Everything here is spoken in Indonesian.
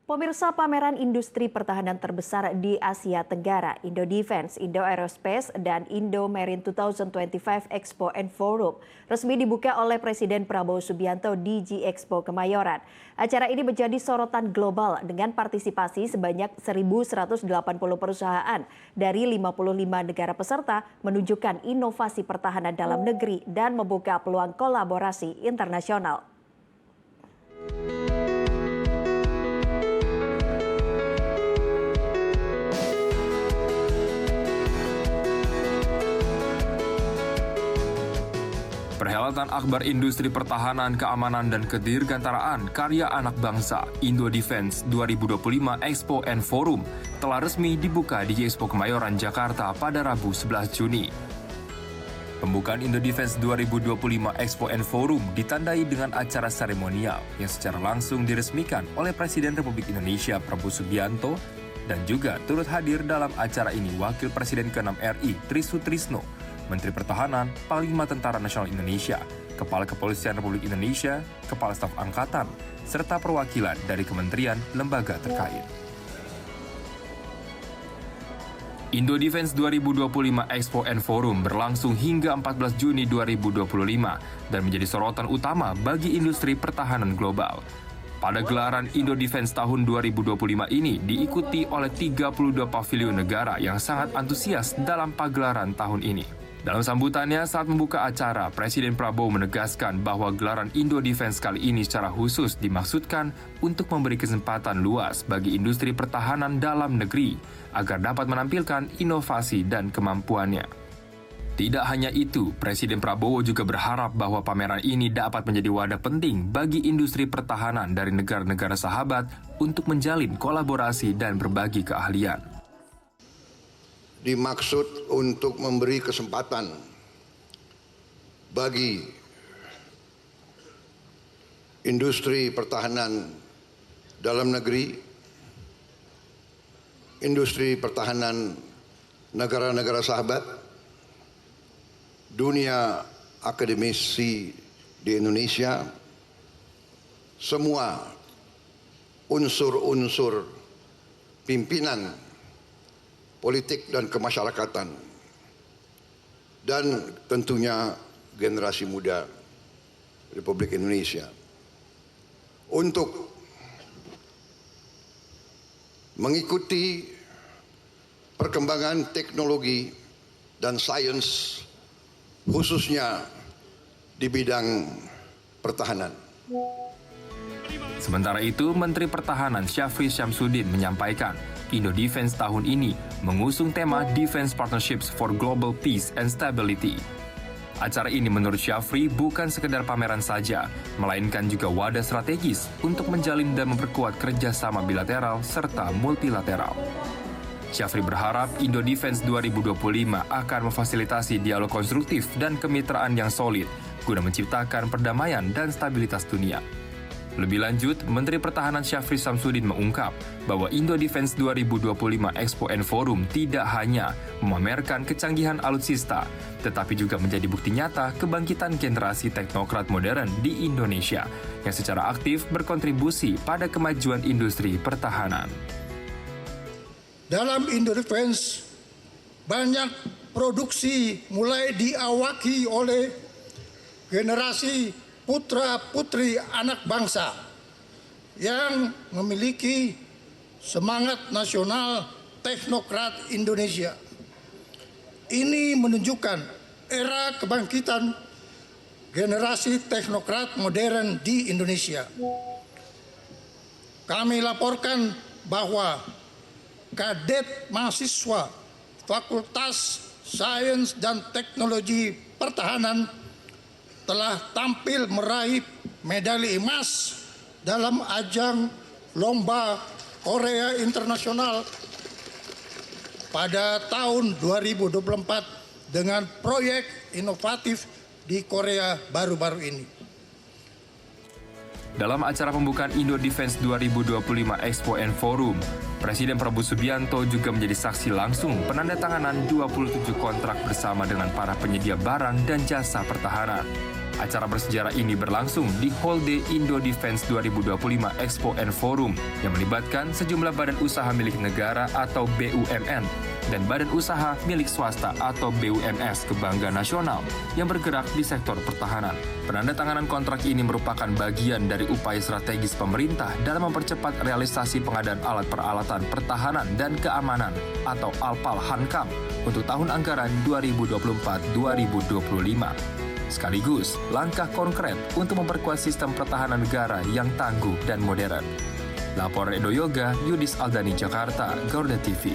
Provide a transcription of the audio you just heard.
Pemirsa, pameran industri pertahanan terbesar di Asia Tenggara, Indo Defense, Indo Aerospace, dan Indo Marine 2025 Expo and Forum resmi dibuka oleh Presiden Prabowo Subianto di G-Expo Kemayoran. Acara ini menjadi sorotan global dengan partisipasi sebanyak 1.180 perusahaan dari 55 negara peserta, menunjukkan inovasi pertahanan dalam negeri dan membuka peluang kolaborasi internasional. Perhelatan Akbar Industri Pertahanan, Keamanan, dan Kedirgantaraan Karya Anak Bangsa Indo Defense 2025 Expo and Forum telah resmi dibuka di Expo Kemayoran, Jakarta pada Rabu 11 Juni. Pembukaan Indo Defense 2025 Expo and Forum ditandai dengan acara seremonial yang secara langsung diresmikan oleh Presiden Republik Indonesia Prabowo Subianto, dan juga turut hadir dalam acara ini Wakil Presiden ke-6 RI Tri Sutrisno, Menteri Pertahanan, Panglima Tentara Nasional Indonesia, Kepala Kepolisian Republik Indonesia, Kepala Staf Angkatan, serta perwakilan dari kementerian lembaga terkait. Indo Defense 2025 Expo and Forum berlangsung hingga 14 Juni 2025 dan menjadi sorotan utama bagi industri pertahanan global. Pada gelaran Indo Defense tahun 2025 ini diikuti oleh 32 pavilion negara yang sangat antusias dalam pagelaran tahun ini. Dalam sambutannya saat membuka acara, Presiden Prabowo menegaskan bahwa gelaran Indo Defense kali ini secara khusus dimaksudkan untuk memberi kesempatan luas bagi industri pertahanan dalam negeri agar dapat menampilkan inovasi dan kemampuannya. Tidak hanya itu, Presiden Prabowo juga berharap bahwa pameran ini dapat menjadi wadah penting bagi industri pertahanan dari negara-negara sahabat untuk menjalin kolaborasi dan berbagi keahlian. Dimaksud untuk memberi kesempatan bagi industri pertahanan dalam negeri, industri pertahanan negara-negara sahabat, dunia akademisi di Indonesia, semua unsur-unsur pimpinan politik dan kemasyarakatan, dan tentunya generasi muda Republik Indonesia untuk mengikuti perkembangan teknologi dan sains khususnya di bidang pertahanan. Sementara itu, Menteri Pertahanan Syafri Syamsuddin menyampaikan Indo Defense tahun ini mengusung tema Defense Partnerships for Global Peace and Stability. Acara ini menurut Syafri bukan sekedar pameran saja, melainkan juga wadah strategis untuk menjalin dan memperkuat kerjasama bilateral serta multilateral. Syafri berharap Indo Defense 2025 akan memfasilitasi dialog konstruktif dan kemitraan yang solid guna menciptakan perdamaian dan stabilitas dunia. Lebih lanjut, Menteri Pertahanan Syafri Syamsuddin mengungkap bahwa Indo Defense 2025 Expo and Forum tidak hanya memamerkan kecanggihan alutsista, tetapi juga menjadi bukti nyata kebangkitan generasi teknokrat modern di Indonesia yang secara aktif berkontribusi pada kemajuan industri pertahanan. Dalam Indo Defense, banyak produksi mulai diawaki oleh generasi putra-putri anak bangsa yang memiliki semangat nasional teknokrat Indonesia. Ini menunjukkan era kebangkitan generasi teknokrat modern di Indonesia. Kami laporkan bahwa kadet mahasiswa Fakultas Sains dan Teknologi Pertahanan telah tampil meraih medali emas dalam ajang Lomba Korea Internasional pada tahun 2024 dengan proyek inovatif di Korea baru-baru ini. Dalam acara pembukaan Indo Defense 2025 Expo and Forum, Presiden Prabowo Subianto juga menjadi saksi langsung penandatanganan 27 kontrak bersama dengan para penyedia barang dan jasa pertahanan. Acara bersejarah ini berlangsung di Hall D Indo Defense 2025 Expo and Forum yang melibatkan sejumlah badan usaha milik negara atau BUMN dan badan usaha milik swasta atau BUMS kebanggaan nasional yang bergerak di sektor pertahanan. Penandatanganan kontrak ini merupakan bagian dari upaya strategis pemerintah dalam mempercepat realisasi pengadaan alat peralatan pertahanan dan keamanan atau ALPAL Hankam untuk tahun anggaran 2024-2025. Sekaligus langkah konkret untuk memperkuat sistem pertahanan negara yang tangguh dan modern. Laporan Edo Yoga, Yudis Aldani, Jakarta, Garuda TV.